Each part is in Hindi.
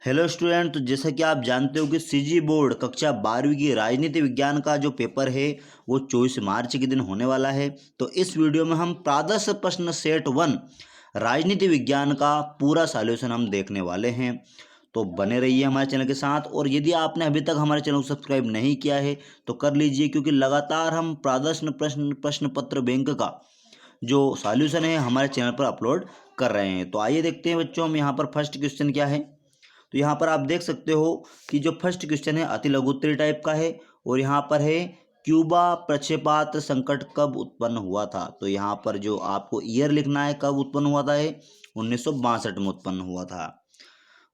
Hello student. तो जैसा कि आप जानते हो कि सीजी बोर्ड कक्षा 12वीं की राजनीति विज्ञान का जो पेपर है वो 24 मार्च के दिन होने वाला है। तो इस वीडियो में हम प्रादर्श प्रश्न सेट 1 राजनीति विज्ञान का पूरा सॉल्यूशन हम देखने वाले हैं। तो बने रहिए हमारे चैनल के साथ, और यदि आपने अभी तक हमारे चैनल को सब्सक्राइब नहीं किया है तो कर लीजिए, क्योंकि लगातार हम प्रादर्श प्रश्न पत्र बैंक का जो सॉल्यूशन है हमारे चैनल पर अपलोड कर रहे हैं। तो आइए देखते हैं बच्चों, हम यहाँ पर फर्स्ट क्वेश्चन क्या है। तो यहाँ पर आप देख सकते हो कि जो फर्स्ट क्वेश्चन है अति लघुत्तरीय टाइप का है, और यहाँ पर है क्यूबा प्रक्षेपास्त्र संकट कब उत्पन्न हुआ था। तो यहाँ पर जो आपको ईयर लिखना है कब उत्पन्न हुआ था, है 1962 में उत्पन्न हुआ था।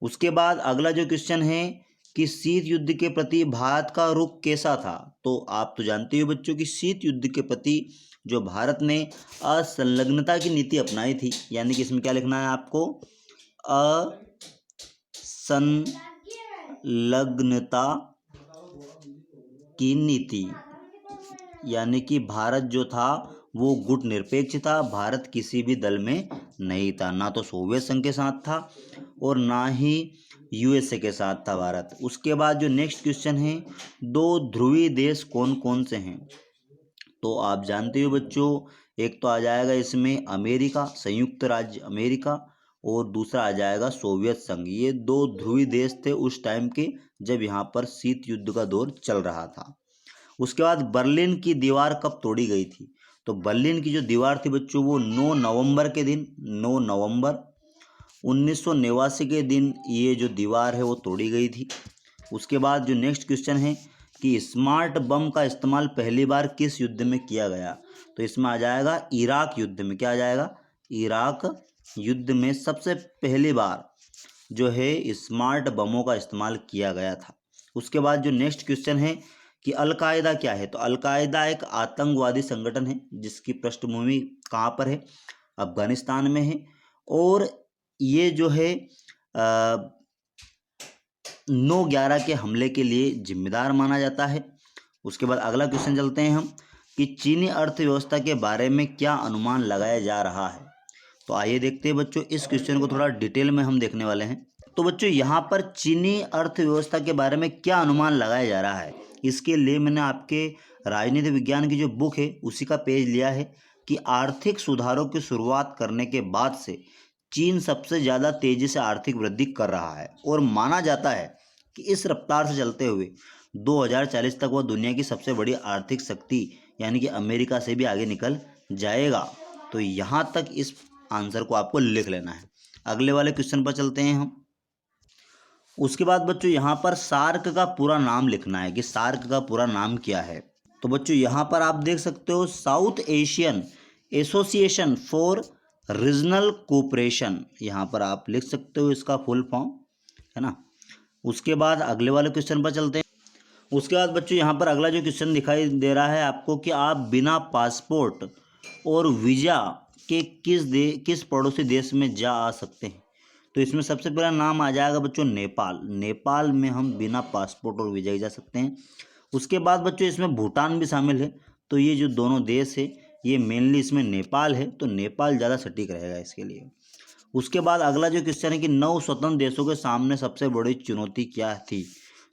उसके बाद अगला जो क्वेश्चन है कि शीत युद्ध के प्रति भारत का रुख कैसा था। तो आप तो जानते हो बच्चों कि शीत युद्ध के प्रति जो भारत ने असंलग्नता की नीति अपनाई थी, यानी कि इसमें क्या लिखना है आपको, संलग्नता की नीति, यानी कि भारत जो था वो गुट निरपेक्ष था। भारत किसी भी दल में नहीं था, ना तो सोवियत संघ के साथ था और ना ही यूएसए के साथ था भारत। उसके बाद जो नेक्स्ट क्वेश्चन है, दो ध्रुवीय देश कौन कौन से हैं। तो आप जानते हो बच्चों, एक तो आ जाएगा इसमें अमेरिका, संयुक्त राज्य अमेरिका, और दूसरा आ जाएगा सोवियत संघ। ये दो ध्रुवीय देश थे उस टाइम के, जब यहाँ पर शीत युद्ध का दौर चल रहा था। उसके बाद बर्लिन की दीवार कब तोड़ी गई थी। तो बर्लिन की जो दीवार थी बच्चों वो 9 नवंबर के दिन, 9 नवंबर 1989 के दिन ये जो दीवार है वो तोड़ी गई थी। उसके बाद जो नेक्स्ट क्वेश्चन है कि स्मार्ट बम का इस्तेमाल पहली बार किस युद्ध में किया गया। तो इसमें आ जाएगा इराक युद्ध में। क्या आ जाएगा, इराक युद्ध में सबसे पहली बार जो है स्मार्ट बमों का इस्तेमाल किया गया था। उसके बाद जो नेक्स्ट क्वेश्चन है कि अलकायदा क्या है। तो अलकायदा एक आतंकवादी संगठन है जिसकी पृष्ठभूमि कहाँ पर है, अफगानिस्तान में है, और ये जो है 9/11 के हमले के लिए जिम्मेदार माना जाता है। उसके बाद अगला क्वेश्चन चलते हैं हम कि चीनी अर्थव्यवस्था के बारे में क्या अनुमान लगाया जा रहा है। तो आइए देखते हैं बच्चों, इस क्वेश्चन को थोड़ा डिटेल में हम देखने वाले हैं। तो बच्चों यहाँ पर चीनी अर्थव्यवस्था के बारे में क्या अनुमान लगाया जा रहा है, इसके लिए मैंने आपके राजनीति विज्ञान की जो बुक है उसी का पेज लिया है कि आर्थिक सुधारों की शुरुआत करने के बाद से चीन सबसे ज़्यादा तेज़ी से आर्थिक वृद्धि कर रहा है, और माना जाता है कि इस रफ्तार से चलते हुए 2040 तक वह दुनिया की सबसे बड़ी आर्थिक शक्ति यानी कि अमेरिका से भी आगे निकल जाएगा। तो यहाँ तक इस आंसर को आपको लिख लेना है। अगले वाले क्वेश्चन पर चलते हैं हम। उसके बाद बच्चों यहाँ पर सार्क का पूरा नाम लिखना है कि सार्क का पूरा नाम क्या है। तो बच्चों यहाँ पर आप देख सकते हो south Asian association for regional cooperation, यहाँ पर आप लिख सकते हो इसका फुल फॉर्म, है ना। उसके बाद अगले वाले क्वेश्चन पर चलते हैं। उसके बाद बच्चों यहाँ पर अगला जो क्वेश्चन दिखाई दे रहा है आपको कि आप बिना पासपोर्ट और वीज़ा के किस पड़ोसी देश में जा आ सकते हैं। तो इसमें सबसे पहला नाम आ जाएगा बच्चों नेपाल। नेपाल में हम बिना पासपोर्ट और वीज़ा के जा सकते हैं। उसके बाद बच्चों इसमें भूटान भी शामिल है। तो ये जो दोनों देश है ये मेनली इसमें नेपाल है, तो नेपाल ज़्यादा सटीक रहेगा इसके लिए। उसके बाद अगला जो क्वेश्चन है कि 9 स्वतंत्र देशों के सामने सबसे बड़ी चुनौती क्या थी।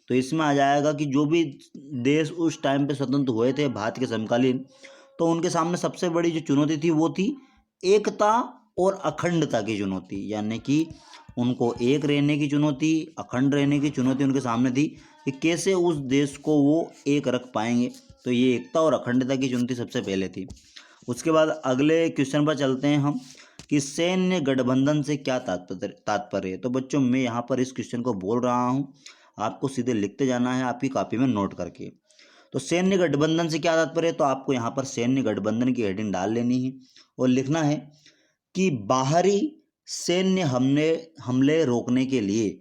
तो इसमें आ जाएगा कि जो भी देश उस टाइम पे स्वतंत्र हुए थे भारत के समकालीन, तो उनके सामने सबसे बड़ी जो चुनौती थी वो थी एकता और अखंडता की चुनौती, यानी कि उनको एक रहने की चुनौती, अखंड रहने की चुनौती उनके सामने थी कि कैसे उस देश को वो एक रख पाएंगे। तो ये एकता और अखंडता की चुनौती सबसे पहले थी। उसके बाद अगले क्वेश्चन पर चलते हैं हम कि सैन्य गठबंधन से क्या तात्पर्य है। तो बच्चों मैं यहाँ पर इस क्वेश्चन को बोल रहा हूँ, आपको सीधे लिखते जाना है आपकी कॉपी में नोट करके। तो सैन्य गठबंधन से क्या तात्पर्य है, तो आपको यहाँ पर सैन्य गठबंधन की हेडिंग डाल लेनी है और लिखना है कि बाहरी सैन्य हमले रोकने के लिए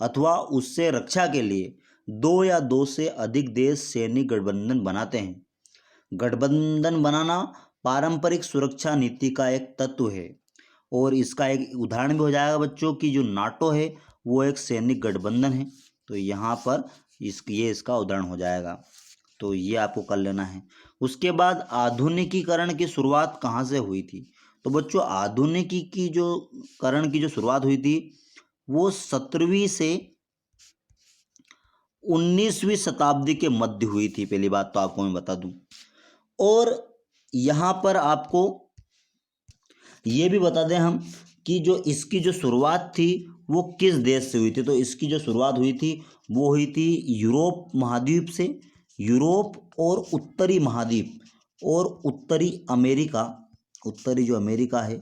अथवा उससे रक्षा के लिए दो या दो से अधिक देश सैनिक गठबंधन बनाते हैं। गठबंधन बनाना पारंपरिक सुरक्षा नीति का एक तत्व है, और इसका एक उदाहरण भी हो जाएगा बच्चों की जो नाटो है वो एक सैनिक गठबंधन है। तो यहाँ पर ये इसका उदाहरण हो जाएगा, तो ये आपको कर लेना है। उसके बाद आधुनिकीकरण की शुरुआत कहाँ से हुई थी। तो बच्चों आधुनिकीकरण की जो शुरुआत हुई थी वो 17वीं से 19वीं शताब्दी के मध्य हुई थी। पहली बात तो आपको मैं बता दूं, और यहाँ पर आपको ये भी बता दें हम कि जो इसकी जो शुरुआत थी वो किस देश से हुई थी। तो इसकी जो शुरुआत हुई थी वो हुई थी यूरोप महाद्वीप से। यूरोप और उत्तरी महाद्वीप और उत्तरी अमेरिका, उत्तरी जो अमेरिका है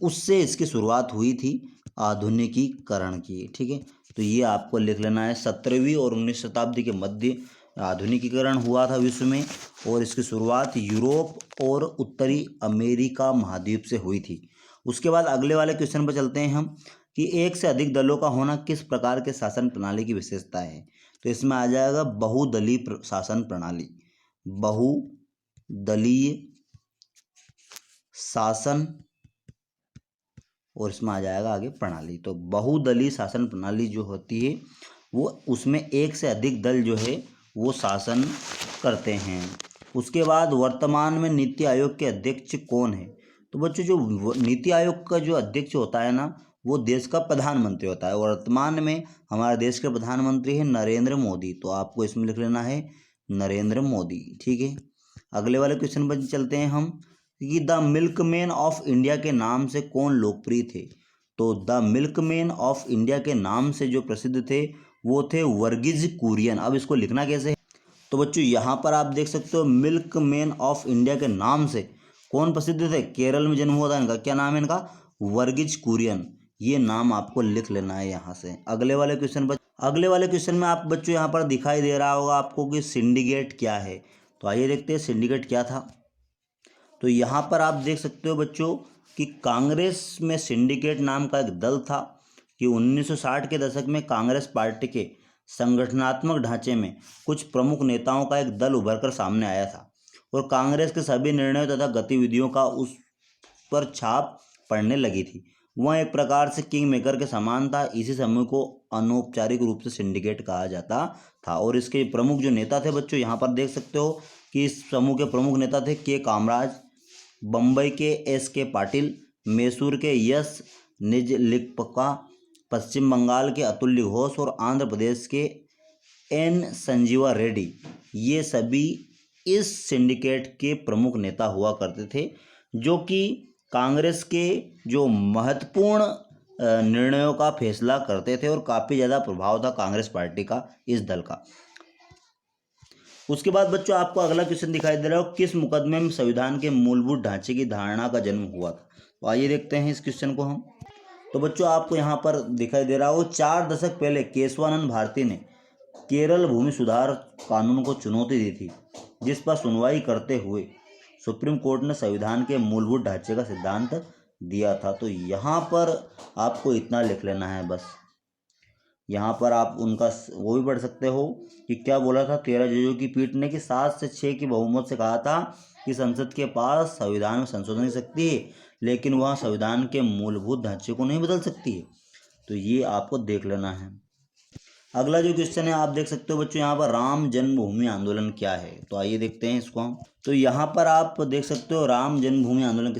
उससे इसकी शुरुआत हुई थी आधुनिकीकरण की। ठीक है, तो ये आपको लिख लेना है। 17वीं और 19वीं शताब्दी के मध्य आधुनिकीकरण हुआ था विश्व में, और इसकी शुरुआत यूरोप और उत्तरी अमेरिका महाद्वीप से हुई थी। उसके बाद अगले वाले क्वेश्चन पर चलते हैं हम कि एक से अधिक दलों का होना किस प्रकार के शासन प्रणाली की विशेषता है। तो इसमें आ जाएगा बहुदलीय शासन प्रणाली। बहुदलीय शासन, और इसमें आ जाएगा आगे प्रणाली। तो बहुदलीय शासन प्रणाली जो होती है वो उसमें एक से अधिक दल जो है वो शासन करते हैं। उसके बाद वर्तमान में नीति आयोग के अध्यक्ष कौन है। तो बच्चों जो नीति आयोग का जो अध्यक्ष होता है ना वो देश का प्रधानमंत्री होता है। वर्तमान में हमारे देश के प्रधानमंत्री हैं नरेंद्र मोदी। तो आपको इसमें लिख लेना है नरेंद्र मोदी। ठीक है, अगले वाले क्वेश्चन पर चलते हैं हम कि द मिल्कमैन ऑफ इंडिया के नाम से कौन लोकप्रिय थे। तो द मिल्कमैन ऑफ इंडिया के नाम से जो प्रसिद्ध थे वो थे वर्गीज कुरियन। अब इसको लिखना कैसे है, तो बच्चों यहाँ पर आप देख सकते हो मिल्कमैन ऑफ इंडिया के नाम से कौन प्रसिद्ध थे। केरल में जन्म हुआ था इनका, क्या नाम है इनका, वर्गीज कुरियन। ये नाम आपको लिख लेना है यहाँ से। अगले वाले क्वेश्चन में आप बच्चों यहाँ पर दिखाई दे रहा होगा आपको कि सिंडिकेट क्या है। तो आइए देखते हैं सिंडिकेट क्या था। तो यहाँ पर आप देख सकते हो बच्चों कि कांग्रेस में सिंडिकेट नाम का एक दल था कि 1960 के दशक में कांग्रेस पार्टी के संगठनात्मक ढांचे में कुछ प्रमुख नेताओं का एक दल उभरकर सामने आया था और कांग्रेस के सभी निर्णयों तथा गतिविधियों का उस पर छाप पड़ने लगी थी। वह एक प्रकार से किंग मेकर के समान था। इसी समूह को अनौपचारिक रूप से सिंडिकेट कहा जाता था। और इसके प्रमुख जो नेता थे बच्चों यहाँ पर देख सकते हो कि इस समूह के प्रमुख नेता थे के कामराज, बम्बई के एस.के. पाटिल, मैसूर के यस निजलिकप्पा, पश्चिम बंगाल के अतुल्य घोष और आंध्र प्रदेश के एन संजीवा रेड्डी। ये सभी इस सिंडिकेट के प्रमुख नेता हुआ करते थे जो कि कांग्रेस के जो महत्वपूर्ण निर्णयों का फैसला करते थे और काफ़ी ज़्यादा प्रभाव था कांग्रेस पार्टी का इस दल का। उसके बाद बच्चों आपको अगला क्वेश्चन दिखाई दे रहा हो, किस मुकदमे में संविधान के मूलभूत ढांचे की धारणा का जन्म हुआ था। तो आइए देखते हैं इस क्वेश्चन को हम। तो बच्चों आपको यहाँ पर दिखाई दे रहा हो 4 दशक पहले केशवानंद भारती ने केरल भूमि सुधार कानून को चुनौती दी थी, जिस पर सुनवाई करते हुए सुप्रीम कोर्ट ने संविधान के मूलभूत ढांचे का सिद्धांत दिया था। तो यहाँ पर आपको इतना लिख लेना है बस। यहाँ पर आप उनका वो भी पढ़ सकते हो कि क्या बोला था 13 जजों की पीठ ने कि 7 से 6 की बहुमत से कहा था कि संसद के पास संविधान में संशोधन की शक्ति है, लेकिन वह संविधान के मूलभूत ढांचे को नहीं बदल सकती है। तो ये आपको देख लेना है। अगला जो क्वेश्चन है आप देख सकते हो बच्चों यहाँ पर राम जन्मभूमि आंदोलन क्या है। तो आइए देखते हैं इसको हम। तो यहाँ पर आप देख सकते हो राम जन्मभूमि आंदोलन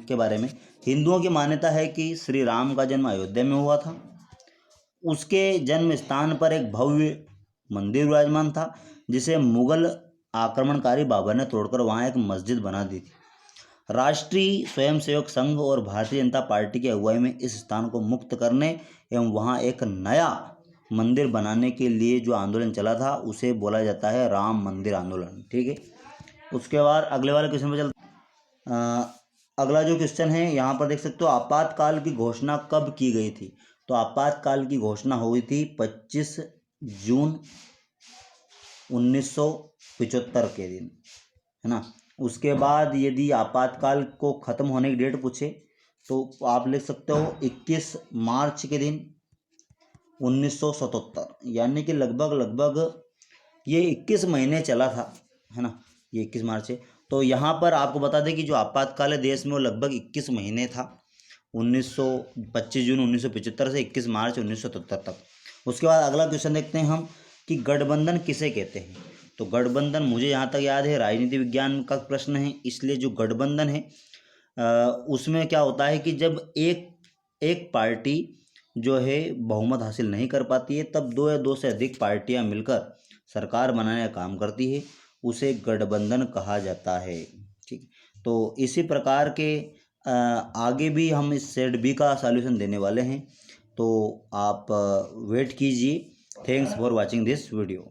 के बारे में हिंदुओं की मान्यता है कि श्री राम का जन्म अयोध्या में हुआ था। उसके जन्म स्थान पर एक भव्य मंदिर विराजमान था जिसे मुगल आक्रमणकारी बाबर ने तोड़कर वहाँ एक मस्जिद बना दी थी। राष्ट्रीय स्वयंसेवक संघ और भारतीय जनता पार्टी की अगुवाई में इस स्थान को मुक्त करने एवं वहाँ एक नया मंदिर बनाने के लिए जो आंदोलन चला था उसे बोला जाता है राम मंदिर आंदोलन। ठीक है, उसके बाद अगले वाले क्वेश्चन पर चलते। अगला जो क्वेश्चन है यहाँ पर देख सकते हो आपातकाल की घोषणा कब की गई थी। तो आपातकाल की घोषणा हुई थी 25 जून 1975 के दिन, है ना। उसके बाद यदि आपातकाल को ख़त्म होने की डेट पूछे तो आप लिख सकते हो 21 मार्च के दिन 1977, यानी कि लगभग ये 21 महीने चला था, है ना। ये 21 मार्च है। तो यहाँ पर आपको बता दें कि जो आपातकाल है देश में वो लगभग 21 महीने था, 25 जून 1975 से 21 मार्च 1977 तक। उसके बाद अगला क्वेश्चन देखते हैं हम कि गठबंधन किसे कहते हैं। तो गठबंधन मुझे यहाँ तक याद है राजनीति विज्ञान का प्रश्न है, इसलिए जो गठबंधन है उसमें क्या होता है कि जब एक पार्टी जो है बहुमत हासिल नहीं कर पाती है, तब दो या दो से अधिक पार्टियां मिलकर सरकार बनाने का काम करती है, उसे गठबंधन कहा जाता है। ठीक, तो इसी प्रकार के आगे भी हम इस सेट बी का सॉल्यूशन देने वाले हैं, तो आप वेट कीजिए। Thanks for watching this video.